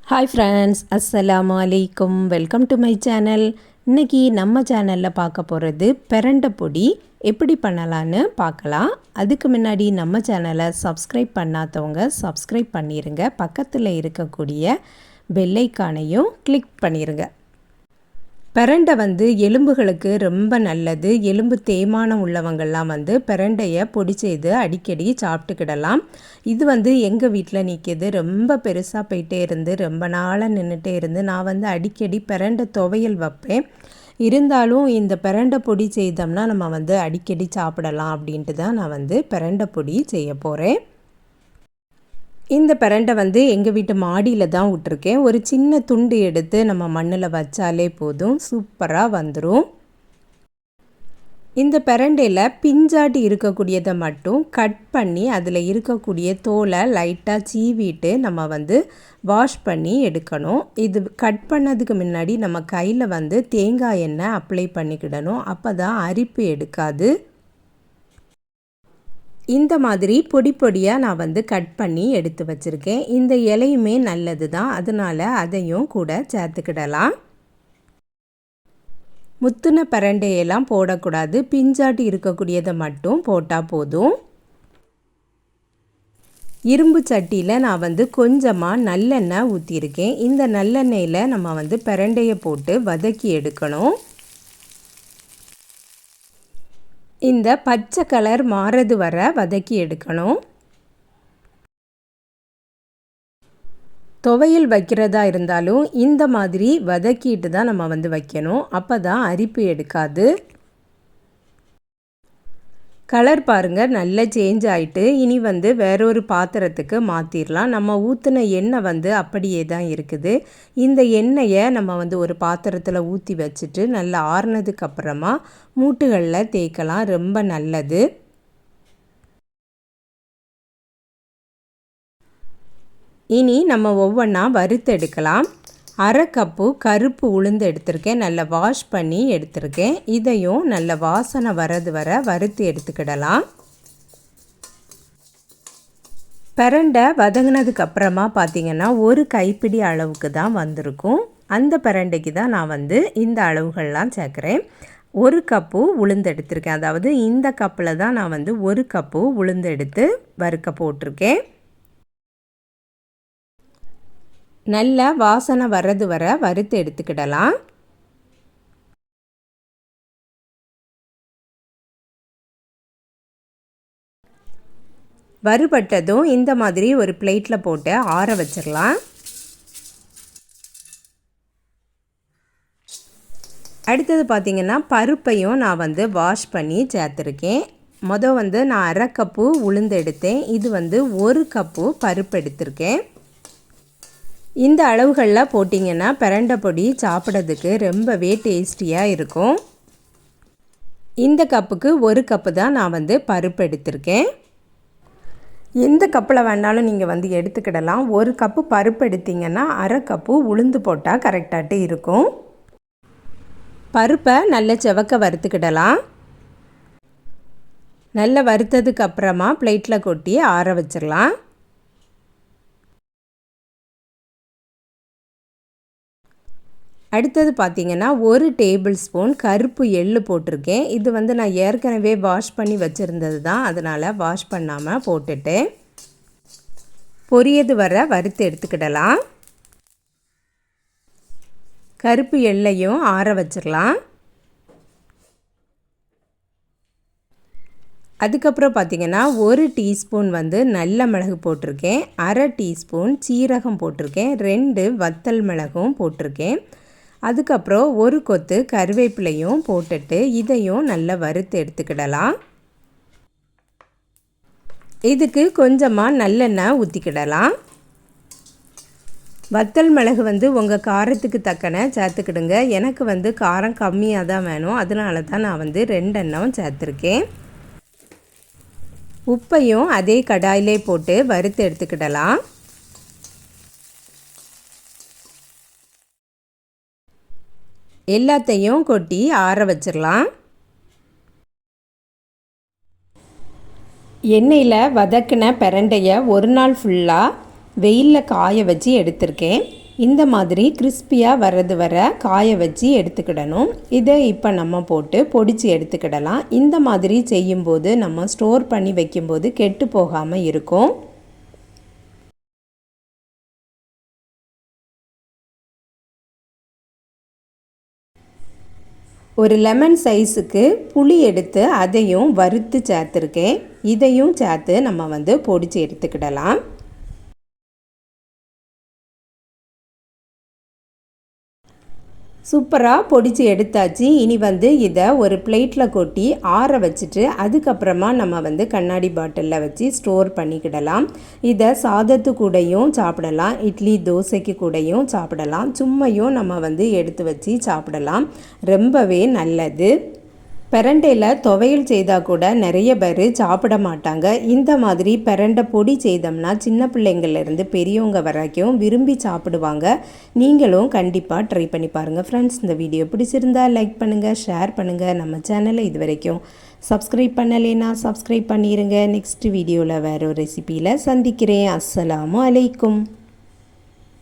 Hi friends, அஸ்ஸலாமு அலைக்கும். Welcome to my channel. இன்றைக்கி நம்ம சேனலில் பார்க்க போகிறது பிரண்டை பொடி எப்படி பண்ணலான்னு பார்க்கலாம். அதுக்கு முன்னாடி நம்ம சேனலை சப்ஸ்கிரைப் பண்ணாதவங்க சப்ஸ்கிரைப் பண்ணிடுங்க. பக்கத்தில் இருக்கக்கூடிய பெல் ஐகானையும் கிளிக் பண்ணிடுங்க. பிரண்டை எலும்புகளுக்கு ரொம்ப நல்லது. எலும்பு தேய்மானம் உள்ளவங்கள்லாம் பிரண்டையை பொடி செய்து அடிக்கடி சாப்பிட்டுக்கிடலாம். இது எங்கள் வீட்டில் நிற்கிது. ரொம்ப பெருசாக போயிட்டே இருந்து ரொம்ப நாளாக நின்றுட்டே இருந்து நான் அடிக்கடி பிரண்டை துவையல் வைப்பேன். இருந்தாலும் இந்த பிரண்டை பொடி செய்தோம்னா நம்ம அடிக்கடி சாப்பிடலாம் அப்படின்ட்டு தான் நான் பிரண்டை பொடி செய்ய போகிறேன். இந்த பிரண்டை எங்கள் வீட்டு மாடியில் தான் விட்டுருக்கேன். ஒரு சின்ன துண்டு எடுத்து நம்ம மண்ணில் வச்சாலே போதும், சூப்பராக வந்துடும். இந்த பிரண்டையில் பிஞ்சாட்டி இருக்கக்கூடியதை மட்டும் கட் பண்ணி அதில் இருக்கக்கூடிய தோலை லைட்டாக சீவிட்டு நம்ம வாஷ் பண்ணி எடுக்கணும். இது கட் பண்ணதுக்கு முன்னாடி நம்ம கையில் தேங்காய் எண்ணெய் அப்ளை பண்ணிக்கிடணும். அப்போ தான் அரிப்பு எடுக்காது. இந்த மாதிரி பொடி பொடியாக நான் கட் பண்ணி எடுத்து வச்சுருக்கேன். இந்த இலையுமே நல்லது தான், அதனால் அதையும் கூட சேர்த்துக்கிடலாம். முத்துன பிரண்டையெல்லாம் போடக்கூடாது, பிஞ்சாட்டி இருக்கக்கூடியதை மட்டும் போட்டால் போதும். இரும்பு சட்டியில் நான் கொஞ்சமாக நல்லெண்ணெய் ஊற்றிருக்கேன். இந்த நல்லெண்ணெயில் நம்ம பிரண்டையை போட்டு வதக்கி எடுக்கணும். இந்த பச்சை கலர் மாறது வர வதக்கி எடுக்கணும். துவையல் வைக்கிறதா இருந்தாலும் இந்த மாதிரி வதக்கிட்டு தான் நம்ம வைக்கணும். அப்போ தான் அரிப்பு எடுக்காது. கலர் பாருங்கள், நல்லா சேஞ்ச் ஆகிட்டு இனி வேறொரு பாத்திரத்துக்கு மாற்றிடலாம். நம்ம ஊற்றின எண்ணெய் அப்படியே தான் இருக்குது. இந்த எண்ணெயை நம்ம ஒரு பாத்திரத்தில் ஊற்றி வச்சுட்டு நல்லா ஆறுனதுக்கப்புறமா மூட்டுகளில் தேய்க்கலாம். ரொம்ப நல்லது. இனி நம்ம ஒவ்வொன்றா வறுத்தெடுக்கலாம். அரை கப்பு கருப்பு உளுந்து எடுத்திருக்கேன். நல்லா வாஷ் பண்ணி எடுத்திருக்கேன். இதையும் நல்ல வாசனை வர்றது வர வறுத்து எடுத்துக்கிடலாம். பிரண்டை வதங்கினதுக்கு அப்புறமா பார்த்திங்கன்னா ஒரு கைப்பிடி அளவுக்கு தான் வந்திருக்கும். அந்த பிரண்டைக்கு தான் நான் இந்த அளவுகள்லாம் சேர்க்குறேன். ஒரு கப்பு உளுந்து எடுத்திருக்கேன். அதாவது இந்த கப்பில் தான் நான் ஒரு கப்பு உளுந்து எடுத்து வறுக்க போட்டிருக்கேன். நல்ல வாசனை வர்றது வர வறுத்து எடுத்துக்கிடலாம். வறுபட்டதும் இந்த மாதிரி ஒரு பிளேட்டில் போட்டு ஆற வச்சிடலாம். அடுத்தது பார்த்திங்கன்னா பருப்பையும் நான் வாஷ் பண்ணி சேர்த்துருக்கேன். நான் அரை கப்பு உளுந்து எடுத்தேன். இது ஒரு கப்பு பருப்பு எடுத்திருக்கேன். இந்த அளவுகளில் போட்டிங்கன்னா பிரண்டை பொடி சாப்பிட்றதுக்கு ரொம்பவே டேஸ்டியாக இருக்கும். இந்த கப்புக்கு ஒரு கப்பு தான் நான் பருப்பு எடுத்திருக்கேன். எந்த கப்பில் வேணாலும் நீங்கள் எடுத்துக்கிடலாம். ஒரு கப்பு பருப்பு எடுத்திங்கன்னா அரை கப்பு உளுந்து போட்டால் கரெக்டாகிட்டு இருக்கும். பருப்பை நல்ல செவக்க வறுத்துக்கிடலாம். நல்லா வறுத்ததுக்கு அப்புறமா பிளேட்டில் கொட்டி ஆற வச்சிடலாம். அடுத்தது பார்த்திங்கன்னா ஒரு டேபிள் ஸ்பூன் கருப்பு எள்ளு போட்டிருக்கேன். இது நான் ஏற்கனவே வாஷ் பண்ணி வச்சுருந்தது தான், அதனால் வாஷ் பண்ணாமல் போட்டுட்டேன். பொரியது வர வறுத்து எடுத்துக்கிடலாம். கருப்பு எள்ளையும் ஆற வச்சிடலாம். அதுக்கப்புறம் பார்த்திங்கன்னா ஒரு டீஸ்பூன் நல்ல மிளகு போட்டிருக்கேன். அரை டீஸ்பூன் சீரகம் போட்டிருக்கேன். 2 வத்தல் மிளகும் போட்டிருக்கேன். அதுக்கப்புறம் ஒரு கொத்து கருவேப்பிலையும் போட்டுட்டு இதையும் நல்லா வறுத்து எடுத்துக்கிடலாம். இதுக்கு கொஞ்சமாக நல்லெண்ணெய் ஊற்றிக்கிடலாம். வத்தல் மிளகு உங்கள் காரத்துக்கு தக்கன சேர்த்துக்கிடுங்க. எனக்கு காரம் கம்மியாக தான் வேணும், அதனால தான் நான் 2 எண்ணெயும் சேர்த்துருக்கேன். உப்பையும் அதே கடாயிலே போட்டு வறுத்து எடுத்துக்கிடலாம். எல்லாத்தையும் கொட்டி ஆற வச்சிடலாம். எண்ணெயில் வதக்கின பிரண்டையை ஒரு நாள் ஃபுல்லாக வெயிலில் காய வச்சு எடுத்திருக்கேன். இந்த மாதிரி கிறிஸ்பியாக வர்றது வர காய வச்சு எடுத்துக்கிடணும். இதை இப்போ நம்ம போட்டு பொடிச்சு எடுத்துக்கிடலாம். இந்த மாதிரி செய்யும்போது நம்ம ஸ்டோர் பண்ணி வைக்கும்போது கெட்டு போகாமல் இருக்கும். ஒரு லெமன் சைஸுக்கு புளி எடுத்து அதையும் வறுத்து சேர்த்துருக்கேன். இதையும் சேர்த்து நம்ம பொடிச்சு எடுத்துக்கிடலாம். சூப்பராக பொடிச்சு எடுத்தாச்சு. இனி இதை ஒரு பிளேட்டில் கொட்டி ஆற வச்சுட்டு அதுக்கப்புறமா நம்ம கண்ணாடி பாட்டிலில் வச்சு ஸ்டோர் பண்ணிக்கிடலாம். இதை சாதத்து கூடையும் சாப்பிடலாம், இட்லி தோசைக்கு கூடையும் சாப்பிடலாம், சும்மையும் நம்ம எடுத்து வச்சு சாப்பிடலாம். ரொம்பவே நல்லது. பிரண்டையில் துவையல் செய்தால் கூட நிறைய பேர் சாப்பிட மாட்டாங்க. இந்த மாதிரி பிரண்டை பொடி செய்தோம்னா சின்ன பிள்ளைங்கள்லேருந்து பெரியவங்க வரைக்கும் விரும்பி சாப்பிடுவாங்க. நீங்களும் கண்டிப்பாக ட்ரை பண்ணி பாருங்கள் ஃப்ரெண்ட்ஸ். இந்த வீடியோ பிடிச்சிருந்தால் லைக் பண்ணுங்கள், ஷேர் பண்ணுங்கள். நம்ம சேனலை இது வரைக்கும் சப்ஸ்கிரைப் பண்ணலைன்னா சப்ஸ்கிரைப் பண்ணிடுங்க. நெக்ஸ்ட் வீடியோவில் வேறு ஒரு ரெசிபியில் சந்திக்கிறேன். அஸ்ஸலாமு அலைக்கும்.